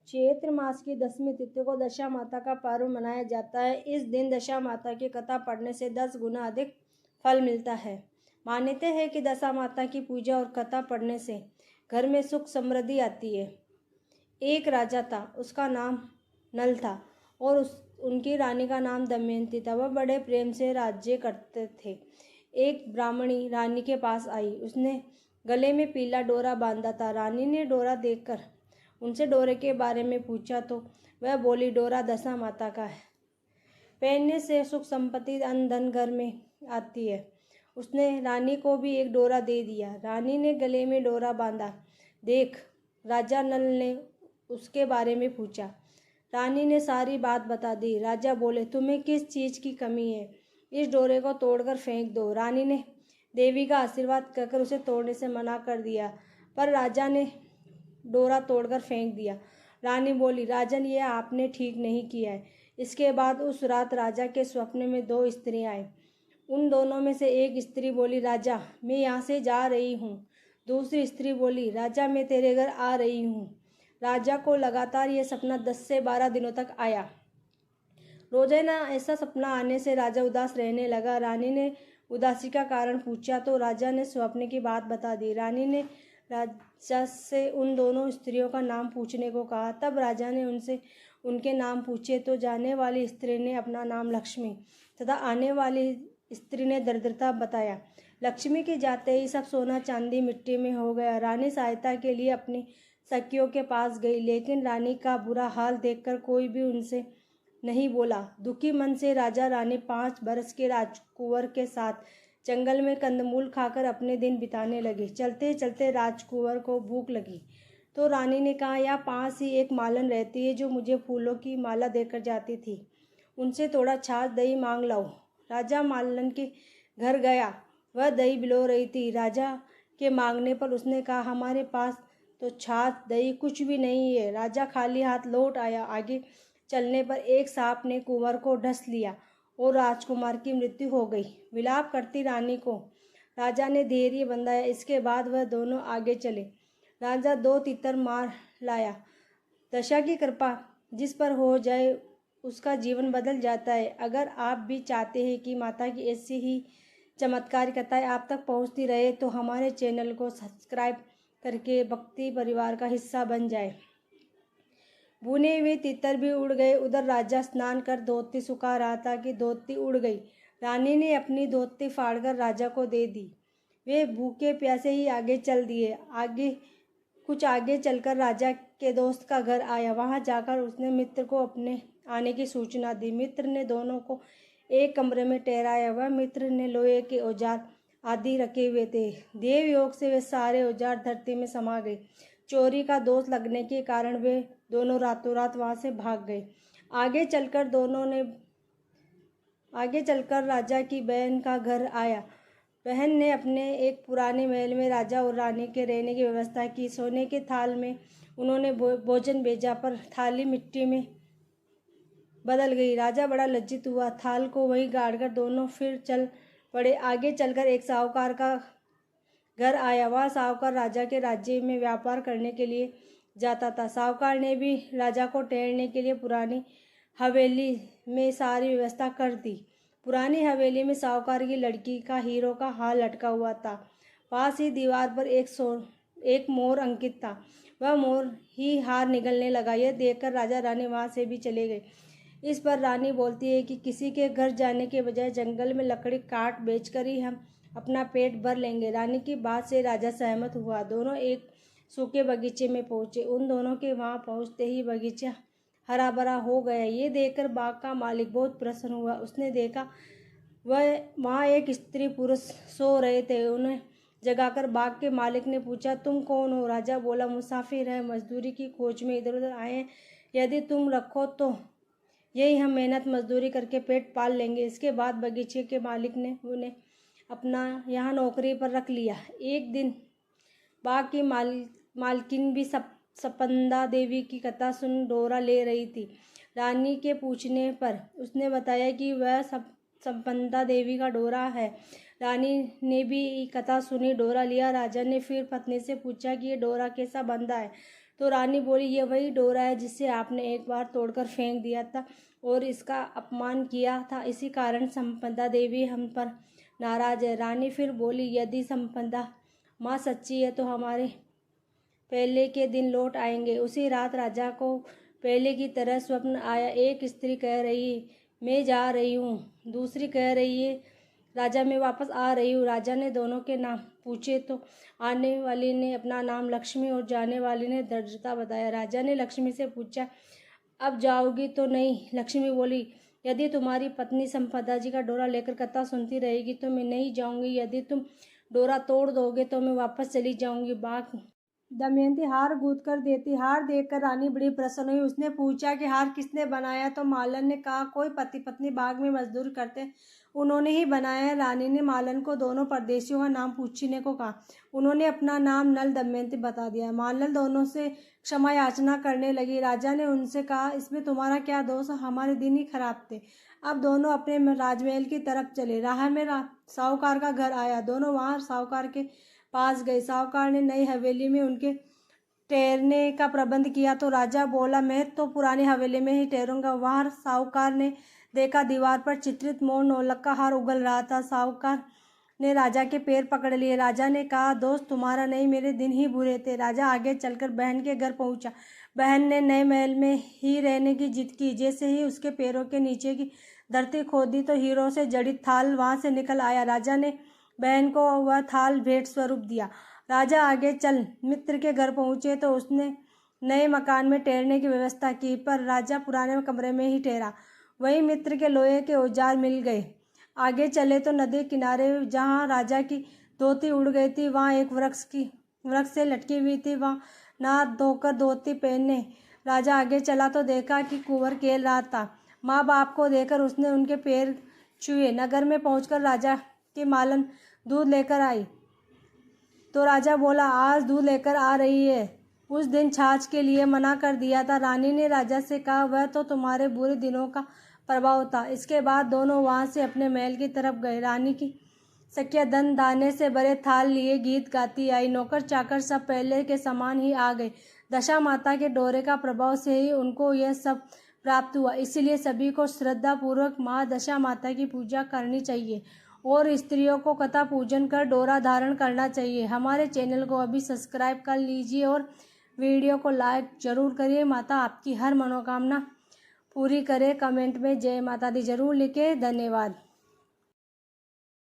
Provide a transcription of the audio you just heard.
चैत्र मास की 10वीं तिथि को दशा माता का पर्व मनाया जाता है। इस दिन दशा माता की कथा पढ़ने से 10 गुना अधिक फल मिलता है। मान्यता है कि दशा माता की पूजा और कथा पढ़ने से घर में सुख समृद्धि आती है। एक राजा था, उसका नाम नल था और उनकी रानी का नाम दमयंती था। वह बड़े प्रेम से राज्य करते थे। एक ब्राह्मणी रानी के पास आई। उसने गले में पीला डोरा बांधा था। रानी ने डोरा देखकर उनसे डोरे के बारे में पूछा तो वह बोली, डोरा दशा माता का है, पहनने से सुख संपत्ति अन्न धन घर में आती है। उसने रानी को भी एक डोरा दे दिया। रानी ने गले में डोरा बांधा। देख, राजा नल ने उसके बारे में पूछा। रानी ने सारी बात बता दी। राजा बोले, तुम्हें किस चीज़ की कमी है? इस डोरे को तोड़कर फेंक दो। रानी ने देवी का आशीर्वाद कहकर उसे तोड़ने से मना कर दिया, पर राजा ने डोरा तोड़कर फेंक दिया। रानी बोली, राजन, ये आपने ठीक नहीं किया है। इसके बाद उस रात राजा के स्वप्न में 2 स्त्रियां आई। उन दोनों में से एक स्त्री बोली, राजा, मैं यहाँ से जा रही हूँ। दूसरी स्त्री बोली, राजा, मैं तेरे घर आ रही हूँ। राजा को लगातार ये सपना 10 से 12 दिनों तक आया। रोजाना ऐसा सपना आने से राजा उदास रहने लगा। रानी ने उदासी का कारण पूछा तो राजा ने स्वप्न की बात बता दी। रानी ने राजा से उन दोनों स्त्रियों का नाम पूछने को कहा। तब राजा ने उनसे उनके नाम पूछे तो जाने वाली स्त्री ने अपना नाम लक्ष्मी तथा आने वाली स्त्री ने दरिद्रता बताया। लक्ष्मी के जाते ही सब सोना चांदी मिट्टी में हो गया। रानी सहायता के लिए अपनी सखियों के पास गई, लेकिन रानी का बुरा हाल देखकर कोई भी उनसे नहीं बोला। दुखी मन से राजा रानी 5 बरस के राजकुंवर के साथ जंगल में कंदमूल खाकर अपने दिन बिताने लगे। चलते चलते राजकुंवर को भूख लगी तो रानी ने कहा, यहाँ पास ही एक मालन रहती है जो मुझे फूलों की माला देकर जाती थी। उनसे थोड़ा छाछ दही मांग लाओ। राजा मालन के घर गया। वह दही बिलो रही थी। राजा के मांगने पर उसने कहा, हमारे पास तो छाछ दही कुछ भी नहीं है। राजा खाली हाथ लौट आया। आगे चलने पर एक सांप ने कुंवर को डस लिया और राजकुमार की मृत्यु हो गई। विलाप करती रानी को राजा ने धैर्य बंधाया। इसके बाद वह दोनों आगे चले। राजा 2 तितर मार लाया। दशा की कृपा जिस पर हो जाए उसका जीवन बदल जाता है। अगर आप भी चाहते हैं कि माता की ऐसी ही चमत्कारी कथाएं आप तक पहुंचती रहे तो हमारे चैनल को सब्सक्राइब करके भक्ति परिवार का हिस्सा बन जाए। बुने हुए तितर भी उड़ गए। उधर राजा स्नान कर धोती सुखा रहा था कि धोती उड़ गई। रानी ने अपनी धोती फाड़कर राजा को दे दी। वे भूखे प्यासे ही आगे चल दिए। कुछ आगे चलकर राजा के दोस्त का घर आया। वहां जाकर उसने मित्र को अपने आने की सूचना दी। मित्र ने दोनों को एक कमरे में ठहराया। वह मित्र ने लोहे के औजार आदि रखे हुए थे। देव योग से वे सारे औजार धरती में समा गए। चोरी का दोष लगने के कारण वे दोनों रातों रात वहां से भाग गए। आगे चलकर राजा की बहन का घर आया। बहन ने अपने एक पुराने महल में राजा और रानी के रहने की व्यवस्था की। सोने के थाल में उन्होंने भोजन भेजा, पर थाली मिट्टी में बदल गई। राजा बड़ा लज्जित हुआ। थाल को वहीं गाड़कर दोनों फिर चल पड़े। आगे चलकर एक साहूकार का घर आया। वह साहूकार राजा के राज्य में व्यापार करने के लिए जाता था। साहूकार ने भी राजा को ठहरने के लिए पुरानी हवेली में सारी व्यवस्था कर दी। पुरानी हवेली में साहूकार की लड़की का हीरो का हार लटका हुआ था। पास ही दीवार पर एक मोर अंकित था। वह मोर ही हार निगलने लगा। यह देखकर राजा रानी वहां से भी चले गए। इस पर रानी बोलती है कि किसी के घर जाने के बजाय जंगल में लकड़ी काट बेचकर ही हम अपना पेट भर लेंगे। रानी की बात से राजा सहमत हुआ। दोनों एक सूखे बगीचे में पहुंचे। उन दोनों के वहां पहुंचते ही बगीचा हरा भरा हो गया। ये देखकर बाग का मालिक बहुत प्रसन्न हुआ। उसने देखा वह वहाँ एक स्त्री पुरुष सो रहे थे। उन्हें जगाकर बाग के मालिक ने पूछा, तुम कौन हो? राजा बोला, मुसाफिर है, मजदूरी की खोज में इधर उधर आए हैं। यदि तुम रखो तो यही हम मेहनत मजदूरी करके पेट पाल लेंगे। इसके बाद बगीचे के मालिक ने उन्हें अपना यहाँ नौकरी पर रख लिया। एक दिन बाग की मालकिन भी सपंदा देवी की कथा सुन डोरा ले रही थी। रानी के पूछने पर उसने बताया कि वह सपंदा देवी का डोरा है। रानी ने भी कथा सुनी, डोरा लिया। राजा ने फिर पत्नी से पूछा कि ये डोरा कैसा बंधा है। तो रानी बोली, ये वही डोरा है जिसे आपने एक बार तोड़कर फेंक दिया था और इसका अपमान किया था, इसी कारण संपदा देवी हम पर नाराज है। रानी फिर बोली, यदि संपदा माँ सच्ची है तो हमारे पहले के दिन लौट आएंगे। उसी रात राजा को पहले की तरह स्वप्न आया। एक स्त्री कह रही, मैं जा रही हूँ, दूसरी कह रही है, राजा मैं वापस आ रही हूँ। राजा ने दोनों के नाम पूछे तो आने वाली ने अपना नाम लक्ष्मी और जाने वाली ने दरिद्रता बताया। राजा ने लक्ष्मी से पूछा, अब जाओगी तो नहीं? लक्ष्मी बोली, यदि तुम्हारी पत्नी संपदा जी का डोरा लेकर कथा सुनती रहेगी तो मैं नहीं जाऊंगी, यदि तुम डोरा तोड़ दोगे तो मैं वापस चली जाऊंगी। बाग दमयंती हार गूंथ कर देती। हार देखकर रानी बड़ी प्रसन्न हुई। उसने पूछा कि हार किसने बनाया? तो मालन ने कहा, कोई पति पत्नी बाग में मजदूर करते, उन्होंने ही बनाया है। रानी ने मालन को दोनों परदेशियों का नाम पूछने को कहा। उन्होंने अपना नाम नल दमयंती बता दिया। मालन दोनों से क्षमा याचना करने लगी। राजा ने उनसे कहा, इसमें तुम्हारा क्या दोष? हमारे दिन ही खराब थे। अब दोनों अपने राजमहल की तरफ चले। राह में साहूकार का घर आया। दोनों वहाँ साहूकार के पास गए। साहूकार ने नई हवेली में उनके ठहरने का प्रबंध किया तो राजा बोला, मैं तो पुरानी हवेली में ही ठहरूंगा। वहाँ साहूकार ने देखा दीवार पर चित्रित मोर नौलख का हार उगल रहा था। साहूकार ने राजा के पैर पकड़ लिए। राजा ने कहा, दोस्त तुम्हारा नहीं, मेरे दिन ही बुरे थे। राजा आगे चलकर बहन के घर पहुंचा। बहन ने नए महल में ही रहने की जिद की। जैसे ही उसके पैरों के नीचे की धरती खोदी तो हीरों से जड़ित थाल वहां से निकल आया। राजा ने बहन को वह थाल भेंट स्वरूप दिया। राजा आगे चल मित्र के घर पहुंचे तो उसने नए मकान में ठहरने की व्यवस्था की, पर राजा पुराने कमरे में ही ठहरा। वहीं मित्र के लोहे के औजार मिल गए। आगे चले तो नदी किनारे जहाँ राजा की धोती उड़ गई थी, वहाँ एक वृक्ष से लटकी हुई थी। वहाँ नहा धोकर धोती पहने राजा आगे चला तो देखा कि कुंवर खेल रहा था। माँ बाप को देखकर उसने उनके पैर छुए। नगर में पहुंचकर राजा की मालन दूध लेकर आई तो राजा बोला, आज दूध लेकर आ रही है, उस दिन छाछ के लिए मना कर दिया था। रानी ने राजा से कहा, वह तो तुम्हारे बुरे दिनों का प्रभाव था। इसके बाद दोनों वहां से अपने महल की तरफ गए। रानी की सखियां धन दाने से भरे थाल लिए गीत गाती आई। नौकर चाकर सब पहले के समान ही आ गए। दशा माता के डोरे का प्रभाव से ही उनको यह सब प्राप्त हुआ। इसलिए सभी को श्रद्धापूर्वक माँ दशा माता की पूजा करनी चाहिए और स्त्रियों को कथा पूजन कर डोरा धारण करना चाहिए। हमारे चैनल को अभी सब्सक्राइब कर लीजिए और वीडियो को लाइक जरूर करिए। माता आपकी हर मनोकामना पूरी करे। कमेंट में जय माता दी जरूर लिखें। धन्यवाद।